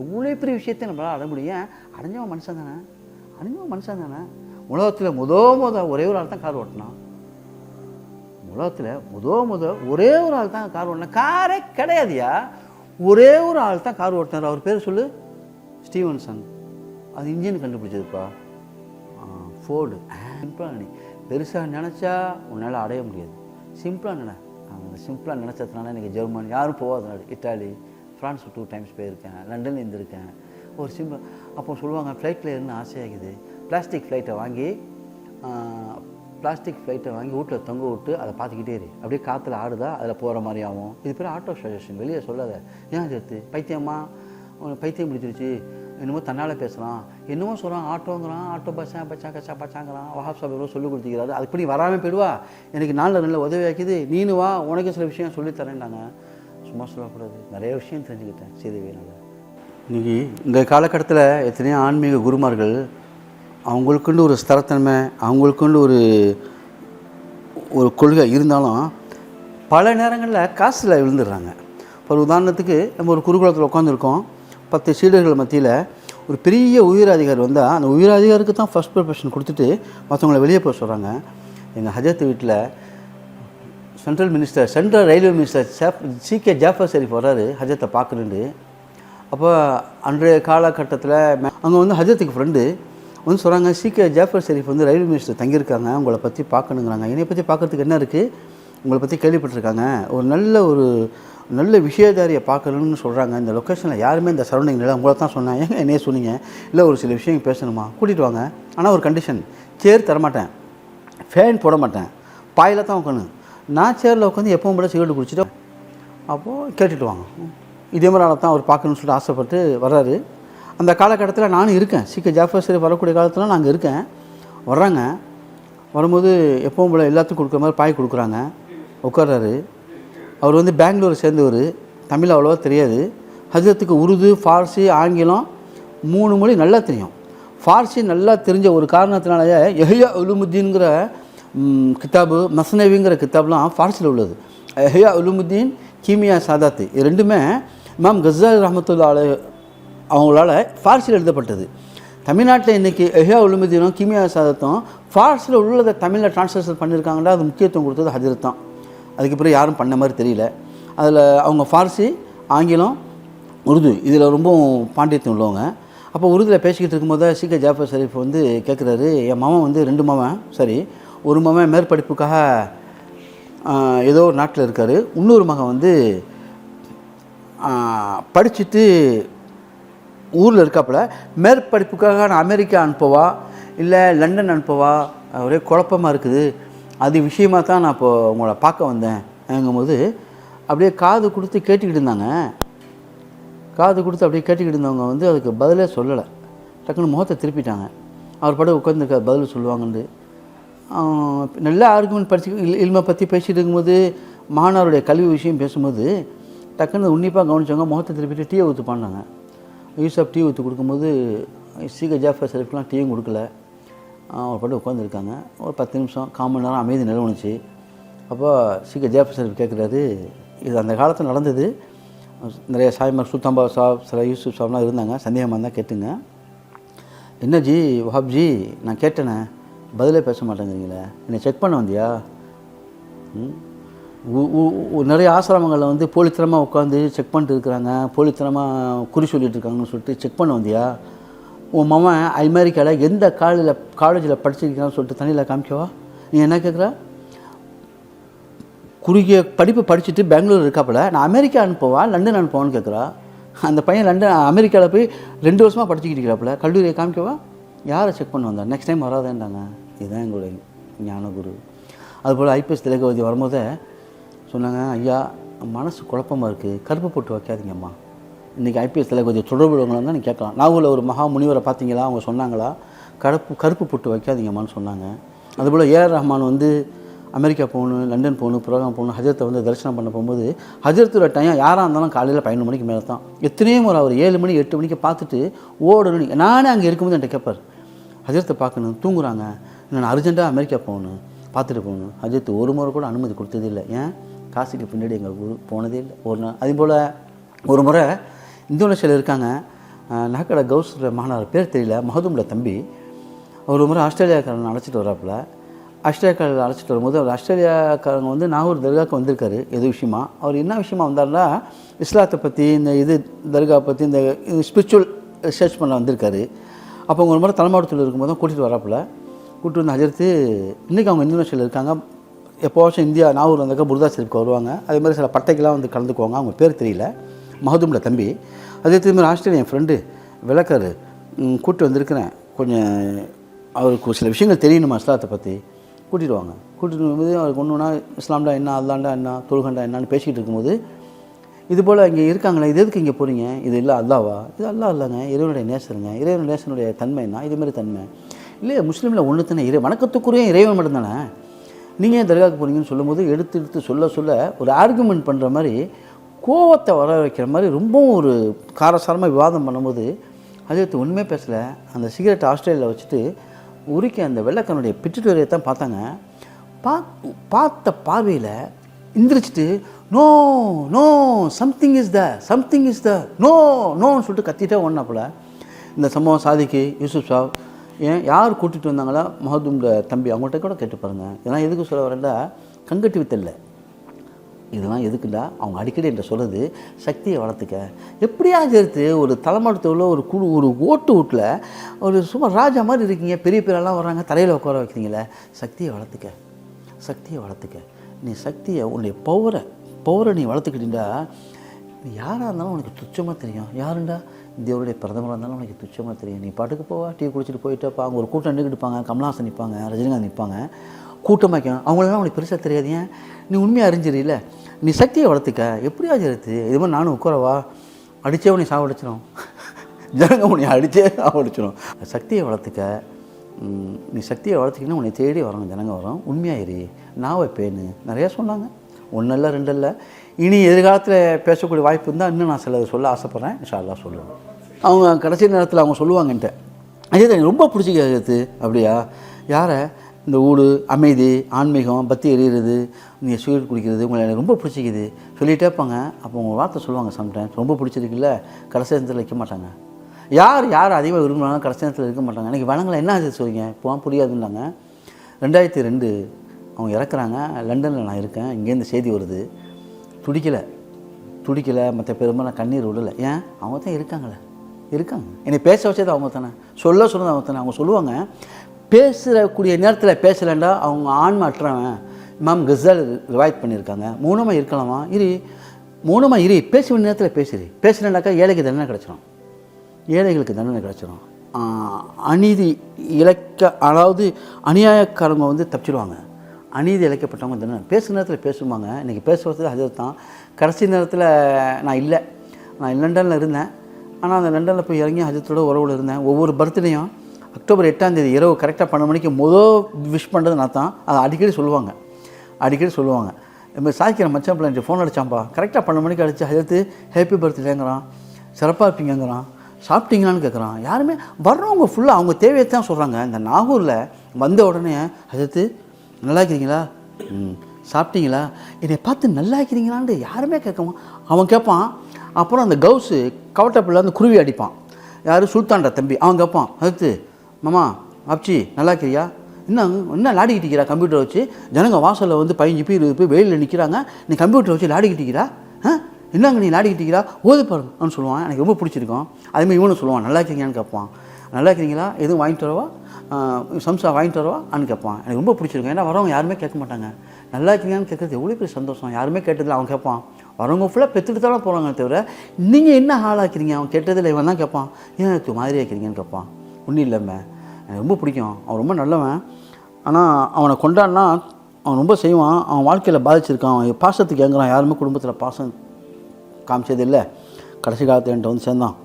எவ்வளோ பெரிய விஷயத்தை நம்மளால் அடைய முடியும். அடைஞ்சவன் மனுஷன் தானே. உலகத்தில் ஒரே ஒரு ஆள் தான் கார் ஓட்டினான். உலகத்தில் ஒரே ஒரு ஆள் தான் கார் ஓட்டினா. காரே கிடையாதுயா, ஒரே ஒரு ஆள் தான் கார் ஓட்டினார். அவர் பேர் சொல்லு, ஸ்டீவன்சன். அது இன்ஜின் கண்டுபிடிச்சதுப்பா, ஃபோர்டு. சிம்பிளாக நினை. பெருசாக நினச்சா உன்னால் அடைய முடியாது. சிம்பிளாக நினச்சதுனால எனக்கு ஜெர்மனி யாரும் போகாத நாடு, இட்டாலி, ஃப்ரான்ஸ் 2 டைம்ஸ் போயிருக்கேன், லண்டனில் இருந்திருக்கேன். ஒரு சிம்பிள். அப்போ சொல்லுவாங்க ஃப்ளைட்டில் இருந்து ஆசையாகுது. பிளாஸ்டிக் ஃப்ளைட்டை வாங்கி வீட்டில் தொங்க விட்டு அதை பார்த்துக்கிட்டே இரு. அப்படியே காற்றுல ஆடுதா, அதில் போகிற மாதிரி ஆகும். இது பேர் ஆட்டோ சஜஷன். வெளியே சொல்லாத. ஏன் சேர்த்து பைத்தியம் பிடிச்சிருச்சு, என்னமோ தன்னால் பேசுகிறான், என்னமோ சொல்கிறான், ஆட்டோ பச்சாங்கிறான். வஹாப் சாப் எவ்வளோ சொல்லிக் கொடுத்துக்கிறாரு. அதுக்கு பண்ணி வராமல் போயிடுவா. எனக்கு நல்ல உதவி ஆக்கிது, நீனு வா, உனக்கு சில விஷயம் சொல்லித்தரேன்டாங்க. சும்மா சொல்லக்கூடாது. நிறைய விஷயம் தெரிஞ்சுக்கிட்டேன் சீதேவியினால். இன்றைக்கி இந்த காலகட்டத்தில் எத்தனையோ ஆன்மீக குருமார்கள் அவங்களுக்குண்டு ஒரு ஸ்திரத்தன்மை, அவங்களுக்குண்டு ஒரு கொள்கை இருந்தாலும் பல நேரங்களில் காசில் விழுந்துடுறாங்க. ஒரு உதாரணத்துக்கு நம்ம ஒரு குருகுலத்தில் உட்காந்துருக்கோம், 10 சீடர்கள் மத்தியில் ஒரு பெரிய உயர் அதிகாரி வந்தால் அந்த உயர் அதிகாரிக்கு தான் ஃபஸ்ட் ப்ரொஃபஷன் கொடுத்துட்டு மற்றவங்களை வெளியே போக சொல்கிறாங்க. எங்கள் ஹஜரத் வீட்டில் central railway minister CK Jaffer Sharief வர்றாரு ஹஜரத்தை பார்க்கணுண்டு. அப்போ அன்றைய காலகட்டத்தில் அங்கே வந்து ஹஜரத்துக்கு ஃப்ரெண்டு வந்து சொல்கிறாங்க, CK ஜாஃபர் ஷெரீஃப் வந்து ரயில்வே மினிஸ்டர் தங்கியிருக்காங்க, உங்களை பற்றி பார்க்கணுங்கிறாங்க. என்னை பற்றி பார்க்குறதுக்கு என்ன இருக்குது, உங்களை பற்றி கேள்விப்பட்டிருக்காங்க, ஒரு நல்ல விஷயதாரியை பார்க்கணுன்னு சொல்கிறாங்க. இந்த லொக்கேஷனில் யாருமே இந்த சரௌண்டிங்கில் உங்களை தான் சொன்னேன். ஏங்க என்னையே சொன்னீங்க, இல்லை ஒரு சில விஷயம் பேசணுமா, கூட்டிகிட்டு வாங்க. ஆனால் ஒரு கண்டிஷன், சேர் தரமாட்டேன், ஃபேன் போட மாட்டேன், பாயில் தான் உட்காந்து, நான் சேரில் உட்காந்து எப்பவும் போல சிகரெட்டு குடிச்சிட்டு அப்போது கேட்டுட்டு வாங்க. இதே மாதிரி ஆளை தான் அவர் பார்க்கணுன்னு சொல்லிட்டு ஆசைப்பட்டு வர்றாரு. அந்த காலகட்டத்தில் நானும் இருக்கேன். CK ஜாஃபர் ஷெரீஃப் வரக்கூடிய காலத்தில் நாங்கள் இருக்கேன். வர்றாங்க, வரும்போது எப்பவும் போல் எல்லாத்துக்கும் கொடுக்குற மாதிரி பாய் கொடுக்குறாங்க. உட்கார்றாரு. அவர் வந்து பெங்களூரை சேர்ந்தவர், தமிழ் அவ்வளோவா தெரியாது. ஹஜரத்துக்கு உருது, ஃபார்சி, ஆங்கிலம் 3 மொழி நல்லா தெரியும். ஃபார்சி நல்லா தெரிஞ்ச ஒரு காரணத்தினாலேயே யஹ்யா உலுமுத்தீன்கிற கித்தாபு, மஸ்னவிங்கிற கித்தாப்லாம் ஃபார்சியில் உள்ளது. யஹ்யா உலுமுத்தீன், கீமியா சாதாத்து, இது ரெண்டுமே இமாம் கஸ்ஸாலி ரஹ்மத்துல்லாஹி அலைஹி அவங்களால ஃபார்சியில் எழுதப்பட்டது. தமிழ்நாட்டில் இன்றைக்கி யஹ்யா உலுமுத்தீனும் கீமியா சாதாத்தும் ஃபார்சியில் உள்ளதை தமிழில் டிரான்ஸ்லேஷன் பண்ணியிருக்காங்கன்னா அது முக்கியத்துவம் கொடுத்தது ஹஜரத் தான். அதுக்கு பிறகு யாரும் பண்ண மாதிரி தெரியல. அதில் அவங்க ஃபார்சி, ஆங்கிலம், உருது இதில் ரொம்ப பாண்டியத்துவம் உள்ளவங்க. அப்போ உருதில் பேசிக்கிட்டு இருக்கும்போது CK ஜாஃபர் ஷெரீஃப் வந்து கேட்குறாரு, என் மாமன் வந்து 2 மாமன், சரி ஒரு மாமன் மேற்படிப்புக்காக ஏதோ ஒரு நாட்டில் இருக்கார், இன்னொரு மகன் வந்து படிச்சுட்டு ஊரில் இருக்காப்புல, மேற்படிப்புக்காக நான் அமெரிக்கா அனுப்பவா இல்லை லண்டன் அனுப்பவா, ஒரே குழப்பமாக இருக்குது, அது விஷயமாக தான் நான் இப்போது உங்களை பார்க்க வந்தேன் ஏங்கும்போது அப்படியே காது கொடுத்து கேட்டுக்கிட்டு இருந்தாங்க. அப்படியே கேட்டுக்கிட்டு இருந்தவங்க வந்து அதுக்கு பதிலே சொல்லலை. டக்குன்னு முகத்தை திருப்பிட்டாங்க. அவர் படம் உட்காந்துருக்க பதில் சொல்லுவாங்கன்னு நல்லா ஆர்குமெண்ட் படிச்சு இல்மை பற்றி பேசிகிட்டு இருக்கும்போது மாணவருடைய கல்வி விஷயம் பேசும்போது டக்குன்னு உன்னிப்பாக கவனிச்சவங்க முகத்தை திருப்பிட்டு டீயை ஊற்று பண்ணாங்க. யூசப் டீ ஊற்றி கொடுக்கும்போது CK ஜாஃபர் ஷெரீஃப்லாம் டீயும் கொடுக்கல. அவர் பாட்டு உட்காந்துருக்காங்க. ஒரு 10 நிமிஷம் 1/4 மணி நேரம் அமைதி நிலவுனுச்சு. அப்போ CK ஜாஃபர் ஷெரீஃப் கேட்குறாரு, இது அந்த காலத்தில் நடந்தது, நிறைய சாய்மார் சுல்தான்பா சாப், சில யூசுப் சாப்லாம் இருந்தாங்க, சந்தேகமாக இருந்தால் கேட்டுங்க. என்ன ஜி வஹாப்ஜி, நான் கேட்டேனே பதிலே பேச மாட்டேங்கிறீங்களே, என்னை செக் பண்ண வந்தியா? நிறைய ஆசிரமங்களில் வந்து போலித்தனமாக உட்காந்து செக் பண்ணிட்டு இருக்கிறாங்க, போலித்தனமாக குறி சொல்லிட்டு இருக்காங்கன்னு சொல்லிட்டு செக் பண்ண வந்தியா? உன் மாமன் அமெரிக்காவில் எந்த காலேஜில் படிச்சிருக்கான்னு சொல்லிட்டு தனியில் காமிக்கவா? நீ என்ன கேட்குற? குறுகிய படிப்பு படிச்சுட்டு பெங்களூர் இருக்காப்புல, நான் அமெரிக்கா அனுப்புவா லண்டன் அனுப்புவான்னு கேட்குறா. அந்த பையன் அமெரிக்காவில் போய் 2 வருஷமாக படிச்சுக்கிட்டு இருக்கிறாப்புல, கல்லூரியை காமிக்கவா? யாரை செக் பண்ண வந்தா? நெக்ஸ்ட் டைம் வராதேன்டாங்க. இதுதான் எங்களுடைய ஞானகுரு. அதுபோல் IPS திலகவதி வரும்போதே சொன்னாங்க, ஐயா மனசு குழப்பமாக இருக்குது, கருப்பு போட்டு வைக்காதீங்கம்மா. இன்றைக்கி IPS திலகவதி தொடர்புள்ளவங்களாம் தான் நீ கேட்கலாம். நாகூரில் ஒரு மகா முனிவரை பார்த்தீங்களா, அவங்க சொன்னாங்களா, கருப்பு போட்டு வைக்காதீங்கம்மான்னு சொன்னாங்க. அதுபோல் AR ரஹ்மான் வந்து அமெரிக்கா போகணும், லண்டன் போகணும், ப்ரோக்ராம் போகணும், ஹஜரத்தை வந்து தரிசனம் பண்ண போகும்போது ஹஜரத்தோட டைம் யாராக இருந்தாலும் காலையில் 11 மணிக்கு மேலே தான். எத்தனையோ முறை அவர் 7 மணி 8 மணிக்கு பார்த்துட்டு ஓடணும். நானே அங்கே இருக்கும்போது என்கிட்ட கேட்பார், ஹஜரத்தை பார்க்கணும், தூங்குறாங்க, நான் அர்ஜென்ட்டாக அமெரிக்கா போகணும், பார்த்துட்டு போகணும். ஹஜரத் ஒரு முறை கூட அனுமதி கொடுத்ததே இல்லை. ஏன்? காசுக்கு பின்னாடி எங்கள் குரு போனதே இல்லை ஒரு நாள். அதே போல் ஒரு முறை இந்தோனேஷியாவில் இருக்காங்க, நகக்கடை கவுஸ் மாணவர் பேர் தெரியல, மகதூம்ல தம்பி. அவர் ஒரு முறை ஆஸ்திரேலியாக்காரன் அழைச்சிட்டு வராப்புல. ஆஸ்திரேலியாக்காரர் அழைச்சிட்டு வரும்போது அவர் ஆஸ்திரேலியாக்காரங்க வந்து நாகூர் தர்காவுக்கு வந்திருக்காரு எது விஷயமா. அவர் என்ன விஷயமா வந்தார்னா இஸ்லாத்தை பற்றி இந்த தர்கா பற்றி இந்த ஸ்பிரிச்சுவல் ரிசர்ச் பண்ண வந்திருக்காரு. அப்போ அவங்க ஒரு முறை தலைமாவட்டத்தில் இருக்கும்போது தான் கூட்டிகிட்டு வராப்புல. கூப்பிட்டு வந்து ஹஜரத்து இன்றைக்கி அவங்க இந்தோனேஷியாவில் இருக்காங்க. எப்போவாச்சும் இந்தியா நாகூர் வந்தாக்கா புர்தா ஷெரீஃப்க்கு வருவாங்க. அதே மாதிரி சில பட்டைக்கெல்லாம் வந்து கலந்துக்குவாங்க. அவங்க பேர் தெரியல, மகதூம்ல தம்பி. அதே திரும்பி ஆஸ்திரேலியா என் ஃப்ரெண்டு விளக்காரு கூப்பிட்டு வந்திருக்கிறேன், கொஞ்சம் அவருக்கு சில விஷயங்கள் தெரியணுமா இஸ்லாத்தை பற்றி, கூட்டிகிட்டு வாங்க. கூட்டிகிட்டு வரும்போது அவருக்கு ஒன்றுனா இஸ்லாம்டா என்ன, அல்லாண்டா என்ன, தொழுகண்டா என்னான்னு பேசிக்கிட்டு இருக்கும்போது இது போல் இங்கே இருக்காங்களே, இது எதுக்கு இங்கே போகிறீங்க, இது இல்லை அல்லாவா, இது அல்லா இல்லைங்க, இறைவனுடைய நேசருங்க, இறைவன் நேசனுடைய தன்மை என்ன, இதுமாரி தன்மை இல்லையா, முஸ்லீமில் ஒன்று தானே வணக்கத்துக்குரிய இறைவன் மட்டும்தானே, நீங்கள் ஏன் தர்காவுக்கு போகிறீங்கன்னு சொல்லும்போது எடுத்து சொல்ல ஒரு ஆர்குமெண்ட் பண்ணுற மாதிரி கோவத்தை வர வைக்கிற மாதிரி ரொம்பவும் ஒரு காரசாரமாக விவாதம் பண்ணும்போது அது ஒன்றுமே பேசலை. அந்த சிகரெட் ஆஸ்திரேலியாவில் வச்சுட்டு உரிக்க அந்த வெள்ளைக்கனுடைய பிச்சுட்டுரையை தான் பார்த்தாங்க. பார்த்த பார்வையில் எந்திரிச்சிட்டு no no something is the நோன்னு சொல்லிட்டு கத்திட்டே ஓடினாப்புல. இந்த சம்பவம் சாதிக்கு யூசுப் சாப் ஏன் யார் கூட்டிகிட்டு வந்தாங்களா, மகதூம்ல தம்பி, அவங்கள்ட்ட கூட கேட்டு பாருங்கள். இதெல்லாம் எதுக்கு சொல்ல வரேன்டா, கங்கட்டி வித்தல்ல, இதெல்லாம் எதுக்குண்டா அவங்க அடிக்கடி என்ற சொல்கிறது சக்தியை வளர்த்துக்க. எப்படியா சேர்த்து ஒரு தலைமாட்டத்தில் ஒரு குழு ஒரு ஓட்டு வீட்டில் ஒரு சும்மா ராஜா மாதிரி இருக்கீங்க, பெரிய பேரெல்லாம் வர்றாங்க, தலையில் உட்கார வைக்கிறீங்களே, சக்தியை வளர்த்துக்க. நீ சக்தியை உன்னுடைய பவரை நீ வளர்த்துக்கிட்டீண்டா நீ யாராக இருந்தாலும் உனக்கு துச்சமாக தெரியும். யாருண்டா இந்தியாவுடைய பிரதமராக இருந்தாலும் உனக்கு துச்சமாக தெரியும். நீ பாட்டுக்கு போவா, டீ குடிச்சிட்டு போயிட்டப்பா, அவங்க ஒரு கூட்டம் நின்றுக்கிட்டுப்பாங்க, கமல்ஹாசன் நிற்பாங்க, ரஜினிகாந்த் நிற்பாங்க, கூட்டமாக அவங்களெல்லாம் உனக்கு பெருசாக தெரியாது. ஏன் நீ உண்மையாக அறிஞ்சிடல, நீ சக்தியை வளர்த்துக்க. எப்படியா எடுத்து இது மாதிரி நானும் உட்காரவா, அடித்தே உன்னை சாவடிச்சிடும், ஜனங்க உன்னை அடித்தே சாவடிச்சிடும். சக்தியை வளர்த்துக்க. நீ சக்தியை வளர்த்துக்கினா உன்னை தேடி வரணும், ஜனங்க வரும். உண்மையாயிரு, நான் வைப்பேன்னு நிறையா சொன்னாங்க. ஒன்றும் இல்லை, ரெண்டு இல்லை. இனி எதிர்காலத்தில் பேசக்கூடிய வாய்ப்பு இருந்தால் இன்னும் நான் சிலது சொல்ல ஆசைப்பட்றேன். இன்ஷா அல்லாஹ் சொல்லுவேன். அவங்க கடைசி நேரத்தில் அவங்க சொல்லுவாங்கன்ட்டு அதே தான் ரொம்ப பிடிச்சிக்கிறது. அப்படியா, யாரை, இந்த ஊடு அமைதி ஆன்மீகம் பற்றி எறிகிறது, நீங்கள் சிகரெட் குடிக்கிறது உங்களை எனக்கு ரொம்ப பிடிச்சிக்குது சொல்லிகிட்டே இருப்பாங்க. அப்போ உங்கள் வார்த்தை சொல்லுவாங்க, சம்டைம்ஸ் ரொம்ப பிடிச்சிருக்குல்ல, கடைசி நேரத்தில் வைக்க மாட்டாங்க. யார் அதிகமாக விரும்புகிறாங்க கடைசி நேரத்தில் இருக்க மாட்டாங்க. எனக்கு வளங்களை என்ன ஆச்சு சொல்லுங்க, இப்போ புரியாதுன்னாங்க. 2002 அவங்க இறக்குறாங்க. லண்டனில் நான் இருக்கேன், இங்கேருந்து செய்தி வருது. துடிக்கலை, மற்ற பெரும்பாலும் கண்ணீர் விடலை. ஏன், அவங்க தான் இருக்காங்க. என்னை பேச வச்சது அவங்க தானே, சொன்னது அவங்க தானே. அவங்க சொல்லுவாங்க, பேசுகிறக்கூடிய நேரத்தில் பேசலைண்டா அவங்க ஆன்மா அற்றவன். இமாம் கஸாலி ரிவாயத் பண்ணியிருக்காங்க. மௌனமாக இருக்கலாமா, மௌனமாக இரு, பேச வேண்டிய நேரத்தில் பேசுகிறேன்டாக்கா ஏழைகளுக்கு தண்டனை கிடச்சிரும். அநீதி அதாவது அநியாயக்காரங்க வந்து தப்பிச்சிடுவாங்க, அநீதி இழைக்கப்பட்டவங்க தண்டனை. பேசுகிற நேரத்தில் பேசுவாங்க. இன்றைக்கி பேசுவது அது தான். கடைசி நேரத்தில் நான் லண்டனில் இருந்தேன். ஆனால் அந்த லண்டனில் போய் இறங்கி ஹஜரத்தோட உறவில் இருந்தேன். ஒவ்வொரு பர்த்டேயும் அக்டோபர் 8ஆம் தேதி இரவு கரெக்டாக 12 மணிக்கு விஷ் பண்ணுறது நான் தான். அதை அடிக்கடி சொல்லுவாங்க. இப்போ சாய்க்கிற மச்சான் பிள்ளை ஃபோன் அடித்தான்ப்பா, கரெக்டாக 12 மணிக்கு அடித்து ஹஜரத்து ஹேப்பி பர்த்டேங்கிறான், சிறப்பாக இருப்பீங்கிறான், சாப்பிட்டீங்களான்னு கேட்குறான். யாருமே வர்றவங்க ஃபுல்லாக அவங்க தேவையை தான் சொல்கிறாங்க. இந்த நாகூரில் வந்த உடனே ஹஜரத்து நல்லா இருக்கிறீங்களா, சாப்பிட்டீங்களா, என்னை பார்த்து நல்லா இருக்கிறீங்களான்னு யாருமே கேட்காம அவன் கேட்பான். அப்புறம் அந்த கவுஸு கவட்டப்பில் அந்த குருவி அடிப்பான். யார், சுல்தான்டா தம்பி. அவன் கேட்பான், ஹஜரத்து மாமா ஆப்ச்சி நல்லா இருக்கிறியா, என்ன லாடிக்கிட்டு இருக்கிறா, கம்ப்யூட்டரை வச்சு ஜனங்க வாசலில் வந்து 15 பேர் 20 பேர் வெயிலில் நிற்கிறாங்க, நீ கம்ப்யூட்டரை வச்சு லாடிக்கிட்டு இருக்கிறா, என்னங்க நீ லாடிக்கிட்டு இருக்கிறா, ஓது பாருங்க அவனு சொல்லுவான். எனக்கு ரொம்ப பிடிச்சிருக்கும். அதேமாதிரி இவனும் சொல்லுவான், நல்லா இருக்கிறீங்கன்னு கேட்பான். நல்லா இருக்கிறீங்களா, எதுவும் வாங்கிட்டு வரவா, சம்சா வாங்கிட்டு வரவான்னு கேட்பான். எனக்கு ரொம்ப பிடிச்சிருக்கும். ஏன்னா வரவங்க யாருமே கேட்க மாட்டாங்க. நல்லா இருக்கீங்கன்னு கேட்குறது எவ்வளோ பெரிய சந்தோஷம். யாருமே கேட்டதில்லை. அவன் கேட்பான். வரவங்க ஃபுல்லாக பெற்றுட்டு தானே போகிறாங்க தவிர நீங்கள் என்ன ஆளாக்கிறீங்க அவன் கேட்டதில்லை. இவன் தான் கேட்பான், ஏன் எனக்கு மாதிரி ஆக்கிறீங்கன்னு கேட்பான். ஒன்றும் இல்லைம்மே, எனக்கு ரொம்ப பிடிக்கும், அவன் ரொம்ப நல்லவன். ஆனால் அவனை கொண்டாடினா அவன் ரொம்ப செய்வான். அவன் வாழ்க்கையில் பாதிச்சிருக்கான். அவன் பாசத்துக்கு ஏங்குறான். யாருமே குடும்பத்தில் பாசம் காமிச்சது இல்லை. கடைசி காலத்தில் என்கிட்ட வந்து சேர்ந்தான்.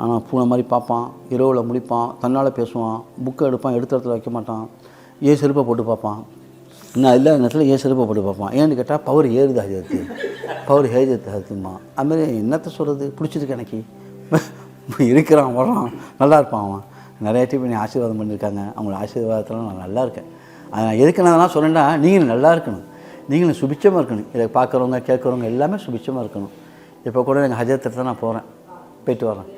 ஆனால் பூனை மாதிரி பார்ப்பான், இரவில் முடிப்பான், தன்னால் பேசுவான், புக்கை எடுப்பான், எடுத்த இடத்துல வைக்க மாட்டான், செருப்பை போட்டு பார்ப்பான். இன்னும் இல்லை இடத்துல செருப்பை போட்டு பார்ப்பான். ஏன்னு கேட்டால் பவர் ஏறுது ஹஜரத்து, பவர் ஏறுது ஹஜரத்துமா. அதுமாதிரி என்னத்தை சொல்கிறது, பிடிச்சிருக்கு எனக்கு. இருக்கிறான், வர்றான், நல்லா இருப்பான். அவன் நிறைய டைம் என்னை ஆசீர்வாதம் பண்ணியிருக்காங்க. அவங்களோட ஆசீர்வாதத்தில் நான் நல்லா இருக்கேன். எதுக்கு நான் அதெல்லாம் சொன்னேன்னா, நீங்களும் நல்லா இருக்கணும், நீங்களும் சுபிச்சமாக இருக்கணும். இதை பார்க்குறவங்க கேட்குறவங்க எல்லாமே சுபிச்சமாக இருக்கணும். இப்போ கூட எங்கள் ஹஜரத்தை தான் நான் போகிறேன், போயிட்டு வரேன்.